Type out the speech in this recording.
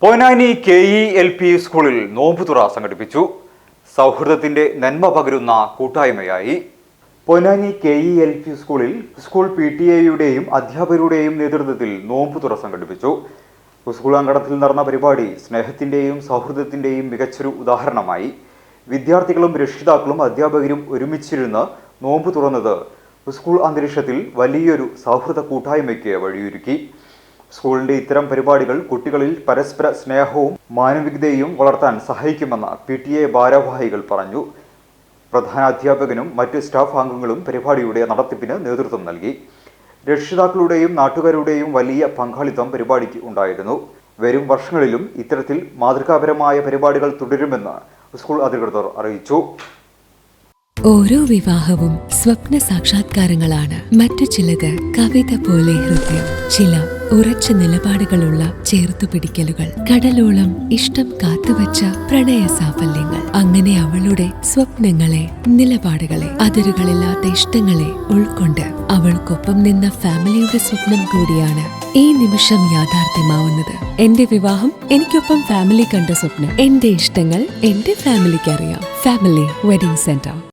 Ponnani KELP സ്കൂളിൽ നോമ്പുതുറ സംഘടിപ്പിച്ചു. സൗഹൃദത്തിന്റെ നന്മ പകരുന്ന കൂട്ടായ്മയായി. പൊന്നാനി KELP സ്കൂളിൽ സ്കൂൾ PTA അധ്യാപകരുടെയും നേതൃത്വത്തിൽ നോമ്പുതുറ സംഘടിപ്പിച്ചു. സ്കൂൾ അങ്കണത്തിൽ നടന്ന പരിപാടി സ്നേഹത്തിന്റെയും സൗഹൃദത്തിന്റെയും മികച്ചൊരു ഉദാഹരണമായി. വിദ്യാർത്ഥികളും രക്ഷിതാക്കളും അധ്യാപകരും ഒരുമിച്ചിരുന്ന് നോമ്പ് തുറന്നത് സ്കൂൾ അന്തരീക്ഷത്തിൽ വലിയൊരു സൗഹൃദ കൂട്ടായ്മയ്ക്ക് വഴിയൊരുക്കി. സ്കൂളിന്റെ ഇത്തരം പരിപാടികൾ കുട്ടികളിൽ പരസ്പര സ്നേഹവും മാനവികതയും വളർത്താൻ സഹായിക്കുമെന്ന് PTA ഭാരവാഹികൾ പറഞ്ഞു. പ്രധാനാധ്യാപകനും മറ്റ് സ്റ്റാഫ് അംഗങ്ങളും പരിപാടിയുടെ നടത്തിപ്പിന് നേതൃത്വം നൽകി. രക്ഷിതാക്കളുടെയും നാട്ടുകാരുടെയും വലിയ പങ്കാളിത്തം പരിപാടിക്ക് ഉണ്ടായിരുന്നു. വരും വർഷങ്ങളിലും ഇത്തരത്തിൽ മാതൃകാപരമായ പരിപാടികൾ തുടരുമെന്ന് സ്കൂൾ അധികൃതർ അറിയിച്ചു. ഓരോ വിവാഹവും സ്വപ്ന സാക്ഷാത്കാരങ്ങളാണ്. മറ്റു ചിലത് കവിത പോലെ ഹൃദയം, ചില ഉറച്ച നിലപാടുകളുള്ള ചേർത്തുപിടിക്കലുകൾ, കടലോളം ഇഷ്ടം കാത്തുവച്ച പ്രണയ സാഫല്യങ്ങൾ. അങ്ങനെ അവളുടെ സ്വപ്നങ്ങളെ, നിലപാടുകളെ, അതിരുകളില്ലാത്ത ഇഷ്ടങ്ങളെ ഉൾക്കൊണ്ട് അവൾക്കൊപ്പം നിന്ന ഫാമിലിയുടെ സ്വപ്നം കൂടിയാണ് ഈ നിമിഷം യാഥാർത്ഥ്യമാവുന്നത്. എന്റെ വിവാഹം എനിക്കൊപ്പം ഫാമിലി കണ്ട സ്വപ്നം. എന്റെ ഇഷ്ടങ്ങൾ എന്റെ ഫാമിലിക്ക് അറിയാം. Family wedding centre.